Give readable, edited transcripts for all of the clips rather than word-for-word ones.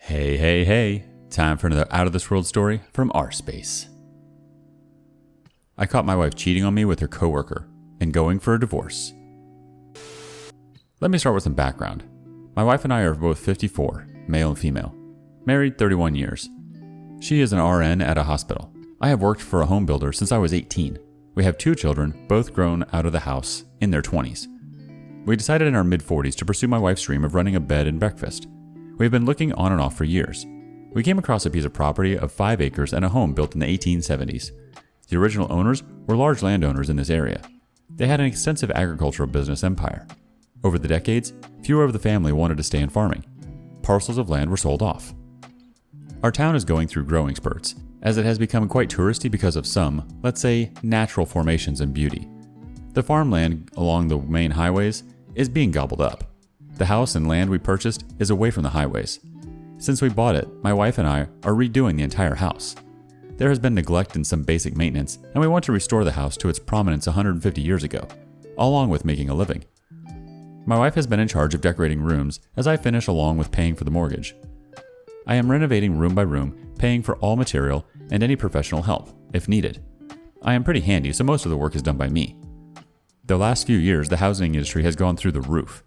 Hey, time for another out of this world story from rSpace. I caught my wife cheating on me with her coworker and going for a divorce. Let me start with some background. My wife and I are both 54, male and female, married 31 years. She is an RN at a hospital. I have worked for a home builder since I was 18. We have 2 children, both grown out of the house in their 20s. We decided in our mid-40s to pursue my wife's dream of running a bed and breakfast. We have been looking on and off for years. We came across a piece of property of 5 acres and a home built in the 1870s. The original owners were large landowners in this area. They had an extensive agricultural business empire. Over the decades, fewer of the family wanted to stay in farming. Parcels of land were sold off. Our town is going through growing spurts, as it has become quite touristy because of some, let's say, natural formations and beauty. The farmland along the main highways is being gobbled up. The house and land we purchased is away from the highways. Since we bought it, my wife and I are redoing the entire house. There has been neglect in some basic maintenance, and we want to restore the house to its prominence 150 years ago, along with making a living. My wife has been in charge of decorating rooms as I finish along with paying for the mortgage. I am renovating room by room, paying for all material and any professional help, if needed. I am pretty handy, so most of the work is done by me. The last few years, the housing industry has gone through the roof.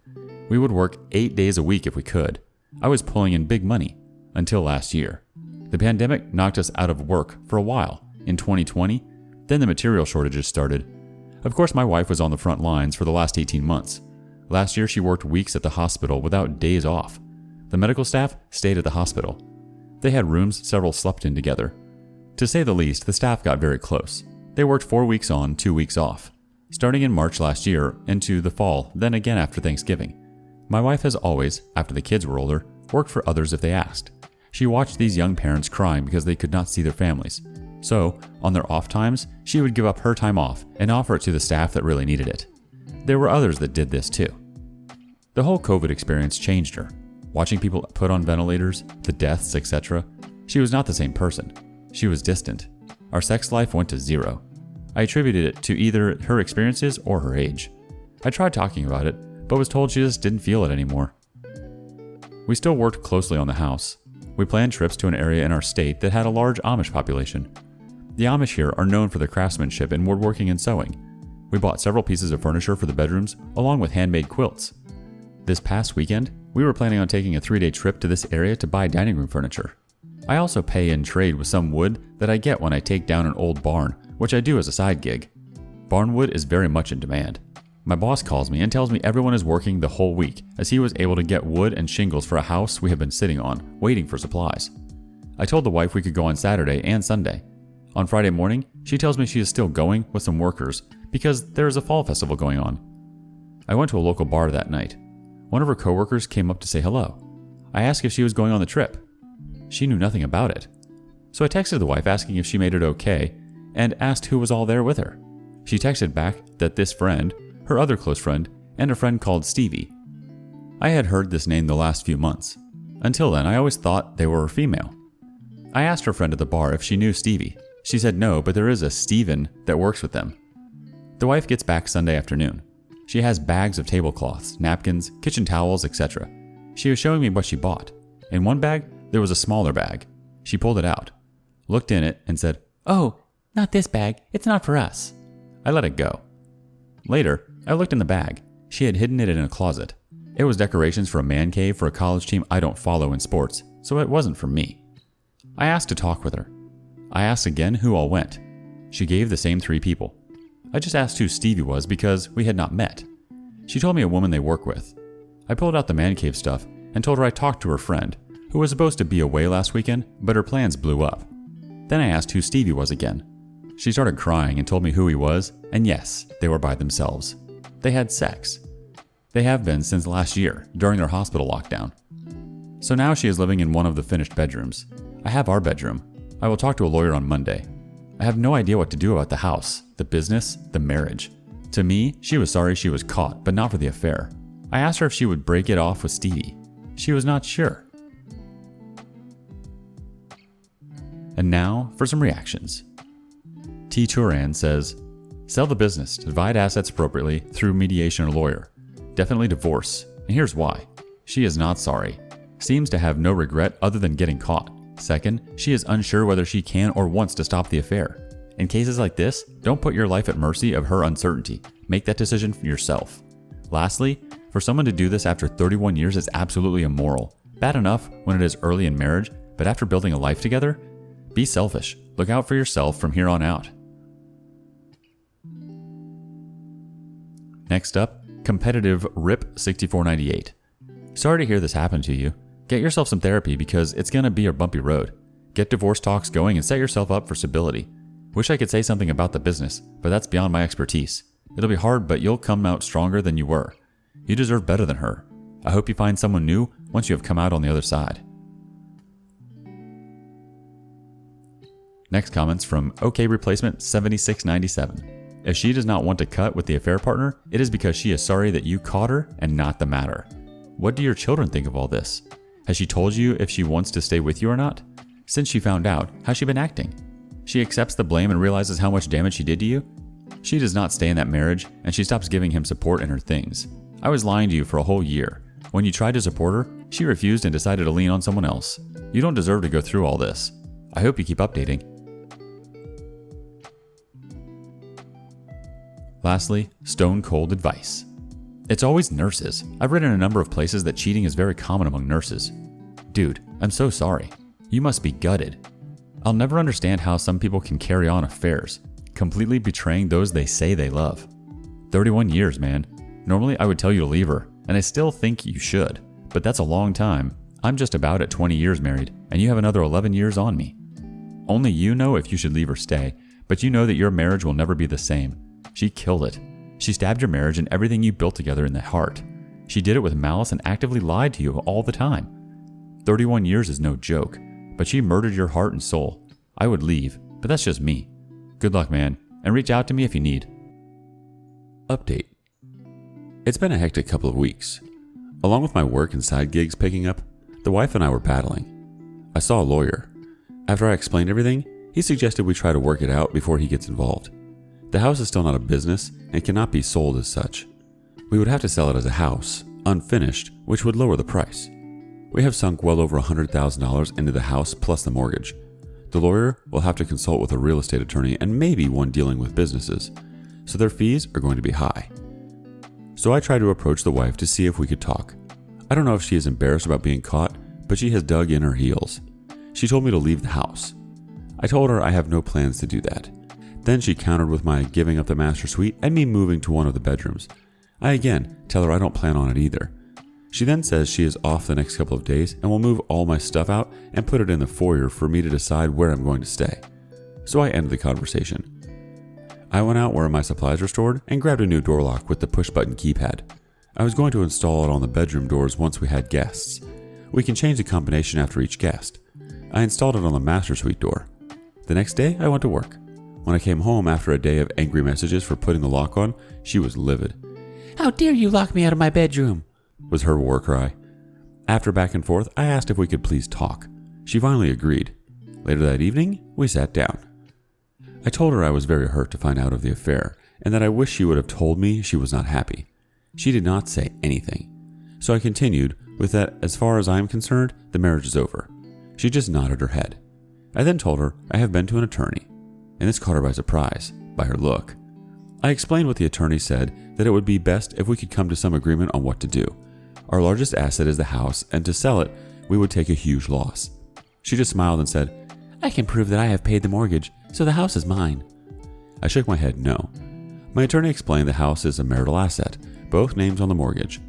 We would work 8 days a week if we could. I was pulling in big money, until last year. The pandemic knocked us out of work for a while, in 2020, then the material shortages started. Of course, my wife was on the front lines for the last 18 months. Last year, she worked weeks at the hospital without days off. The medical staff stayed at the hospital. They had rooms several slept in together. To say the least, the staff got very close. They worked 4 weeks on, 2 weeks off, starting in March last year into the fall, then again after Thanksgiving. My wife has always, after the kids were older, worked for others if they asked. She watched these young parents crying because they could not see their families. So, on their off times, she would give up her time off and offer it to the staff that really needed it. There were others that did this too. The whole COVID experience changed her. Watching people put on ventilators, the deaths, etc. She was not the same person. She was distant. Our sex life went to zero. I attributed it to either her experiences or her age. I tried talking about it, but was told she just didn't feel it anymore. We still worked closely on the house. We planned trips to an area in our state that had a large Amish population. The Amish here are known for their craftsmanship in woodworking and sewing. We bought several pieces of furniture for the bedrooms, along with handmade quilts. This past weekend, we were planning on taking a 3-day trip to this area to buy dining room furniture. I also pay and trade with some wood that I get when I take down an old barn, which I do as a side gig. Barn wood is very much in demand. My boss calls me and tells me everyone is working the whole week, as he was able to get wood and shingles for a house we have been sitting on, waiting for supplies. I told the wife we could go on Saturday and Sunday. On Friday morning, she tells me she is still going with some workers because there is a fall festival going on. I went to a local bar that night. One of her coworkers came up to say hello. I asked if she was going on the trip. She knew nothing about it. So I texted the wife asking if she made it okay and asked who was all there with her. She texted back that this friend, her other close friend, and a friend called Stevie. I had heard this name the last few months. Until then, I always thought they were female. I asked her friend at the bar if she knew Stevie. She said no, but there is a Steven that works with them. The wife gets back Sunday afternoon. She has bags of tablecloths, napkins, kitchen towels, etc. She was showing me what she bought. In one bag, there was a smaller bag. She pulled it out, looked in it, and said, "Oh, not this bag. It's not for us." I let it go. Later, I looked in the bag. She had hidden it in a closet. It was decorations for a man cave for a college team I don't follow in sports, so it wasn't for me. I asked to talk with her. I asked again who all went. She gave the same 3 people. I just asked who Stevie was because we had not met. She told me a woman they work with. I pulled out the man cave stuff and told her I talked to her friend, who was supposed to be away last weekend, but her plans blew up. Then I asked who Stevie was again. She started crying and told me who he was, and yes, they were by themselves. They had sex. They have been since last year, during their hospital lockdown. So now she is living in one of the finished bedrooms. I have our bedroom. I will talk to a lawyer on Monday. I have no idea what to do about the house, the business, the marriage. To me, she was sorry she was caught, but not for the affair. I asked her if she would break it off with Stevie. She was not sure. And now for some reactions. T. Turan says, "Sell the business, divide assets appropriately through mediation or lawyer. Definitely divorce, and here's why. She is not sorry. seems to have no regret other than getting caught. Second, she is unsure whether she can or wants to stop the affair. In cases like this, don't put your life at mercy of her uncertainty. Make that decision for yourself. Lastly, for someone to do this after 31 years is absolutely immoral. Bad enough when it is early in marriage, but after building a life together? Be selfish. Look out for yourself from here on out. Next up, competitive RIP6498. Sorry to hear this happen to you. Get yourself some therapy because it's going to be a bumpy road. Get divorce talks going and set yourself up for stability. Wish I could say something about the business, but that's beyond my expertise. It'll be hard, but you'll come out stronger than you were. You deserve better than her. I hope you find someone new once you have come out on the other side. Next comments from OK Replacement 7697. If she does not want to cut with the affair partner, it is because she is sorry that you caught her and not the matter. What do your children think of all this? Has she told you if she wants to stay with you or not? Since she found out, how's she been acting? She accepts the blame and realizes how much damage she did to you? She does not stay in that marriage, and she stops giving him support in her things. I was lying to you for a whole year. When you tried to support her, she refused and decided to lean on someone else. You don't deserve to go through all this. I hope you keep updating. Lastly, stone cold advice. It's always nurses. I've read in a number of places that cheating is very common among nurses. Dude, I'm so sorry. You must be gutted. I'll never understand how some people can carry on affairs, completely betraying those they say they love. 31 years, man. Normally I would tell you to leave her, and I still think you should, but that's a long time. I'm just about at 20 years married, and you have another 11 years on me. Only you know if you should leave or stay, but you know that your marriage will never be the same. She killed it. She stabbed your marriage and everything you built together in the heart. She did it with malice and actively lied to you all the time. 31 years is no joke, but she murdered your heart and soul. I would leave, but that's just me. Good luck, man, and reach out to me if you need. Update. It's been a hectic couple of weeks. Along with my work and side gigs picking up, the wife and I were battling. I saw a lawyer. After I explained everything, he suggested we try to work it out before he gets involved. The house is still not a business and cannot be sold as such. We would have to sell it as a house, unfinished, which would lower the price. We have sunk well over $100,000 into the house plus the mortgage. The lawyer will have to consult with a real estate attorney and maybe one dealing with businesses, so their fees are going to be high. So I tried to approach the wife to see if we could talk. I don't know if she is embarrassed about being caught, but she has dug in her heels. She told me to leave the house. I told her I have no plans to do that. Then she countered with my giving up the master suite and me moving to one of the bedrooms. I again tell her I don't plan on it either. She then says she is off the next couple of days and will move all my stuff out and put it in the foyer for me to decide where I'm going to stay. So I ended the conversation. I went out where my supplies were stored and grabbed a new door lock with the push-button keypad. I was going to install it on the bedroom doors once we had guests. We can change the combination after each guest. I installed it on the master suite door. The next day, I went to work. When I came home after a day of angry messages for putting the lock on, she was livid. "How dare you lock me out of my bedroom?" was her war cry. After back and forth, I asked if we could please talk. She finally agreed. Later that evening, we sat down. I told her I was very hurt to find out of the affair, and that I wish she would have told me she was not happy. She did not say anything. So I continued with that as far as I am concerned, the marriage is over. She just nodded her head. I then told her I have been to an attorney, and this caught her by surprise, by her look. I explained what the attorney said, that it would be best if we could come to some agreement on what to do. Our largest asset is the house, and to sell it, we would take a huge loss. She just smiled and said, "I can prove that I have paid the mortgage, so the house is mine." I shook my head no. My attorney explained the house is a marital asset, both names on the mortgage.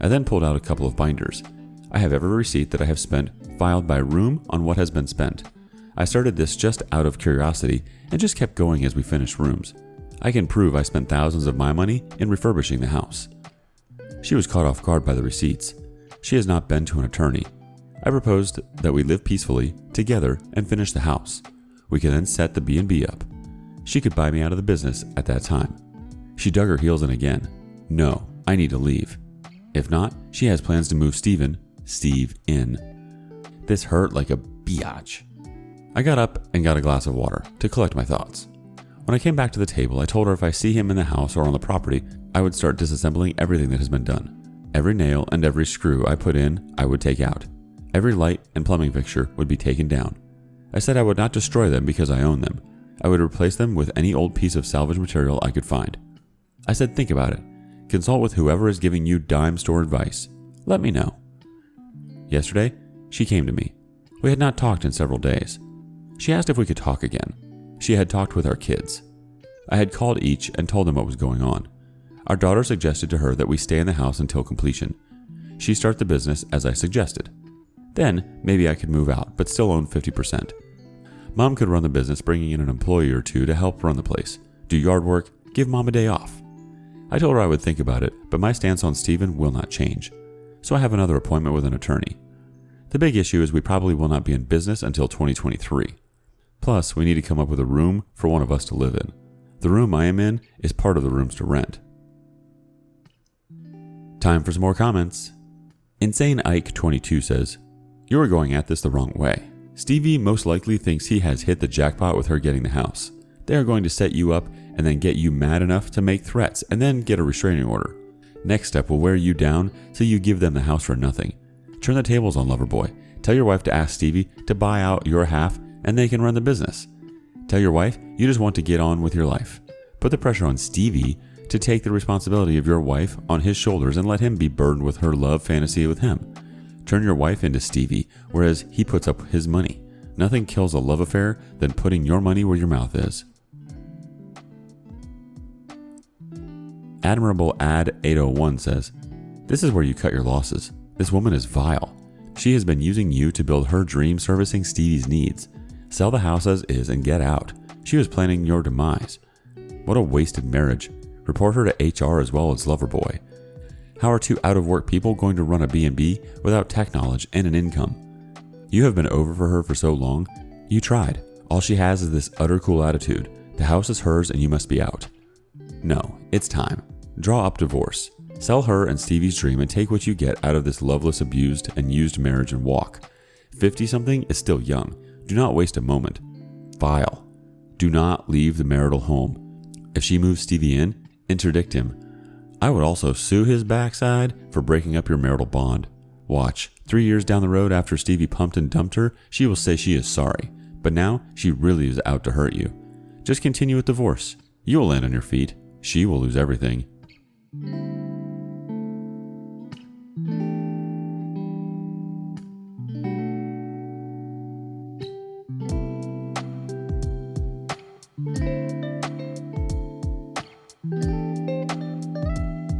I then pulled out a couple of binders. I have every receipt that I have spent filed by room on what has been spent. I started this just out of curiosity and just kept going as we finished rooms. I can prove I spent thousands of my money in refurbishing the house. She was caught off guard by the receipts. She has not been to an attorney. I proposed that we live peacefully together and finish the house. We could then set the B&B up. She could buy me out of the business at that time. She dug her heels in again. No, I need to leave. If not, she has plans to move Steve in. This hurt like a biatch. I got up and got a glass of water to collect my thoughts. When I came back to the table, I told her if I see him in the house or on the property, I would start disassembling everything that has been done. Every nail and every screw I put in, I would take out. Every light and plumbing fixture would be taken down. I said I would not destroy them because I own them. I would replace them with any old piece of salvage material I could find. I said, think about it. Consult with whoever is giving you dime store advice. Let me know. Yesterday, she came to me. We had not talked in several days. She asked if we could talk again. She had talked with our kids. I had called each and told them what was going on. Our daughter suggested to her that we stay in the house until completion. She start the business as I suggested. Then, maybe I could move out, but still own 50%. Mom could run the business, bringing in an employee or two to help run the place, do yard work, give Mom a day off. I told her I would think about it, but my stance on Steven will not change. So I have another appointment with an attorney. The big issue is we probably will not be in business until 2023. Plus, we need to come up with a room for one of us to live in. The room I am in is part of the rooms to rent. Time for some more comments. Insane Ike 22 says, "You are going at this the wrong way. Stevie most likely thinks he has hit the jackpot with her getting the house. They are going to set you up and then get you mad enough to make threats and then get a restraining order. Next step will wear you down so you give them the house for nothing. Turn the tables on Loverboy. Tell your wife to ask Stevie to buy out your half and they can run the business. Tell your wife you just want to get on with your life. Put the pressure on Stevie to take the responsibility of your wife on his shoulders and let him be burdened with her love fantasy with him. Turn your wife into Stevie, whereas he puts up his money. Nothing kills a love affair than putting your money where your mouth is." Admirable Ad 801 says, "This is where you cut your losses. This woman is vile. She has been using you to build her dream servicing Stevie's needs. Sell the house as is and get out. She was planning your demise. What a wasted marriage. Report her to HR as well as Loverboy. How are two out-of-work people going to run a B&B without tech knowledge and an income? You have been over for her for so long. You tried. All she has is this utter cool attitude. The house is hers and you must be out. No, it's time. Draw up divorce. Sell her and Stevie's dream and take what you get out of this loveless, abused, and used marriage and walk. 50-something is still young. Do not waste a moment. Vile. Do not leave the marital home. If she moves Stevie in, interdict him. I would also sue his backside for breaking up your marital bond. Watch, 3 years down the road after Stevie pumped and dumped her, she will say she is sorry. But now, she really is out to hurt you. Just continue with divorce. You will land on your feet. She will lose everything."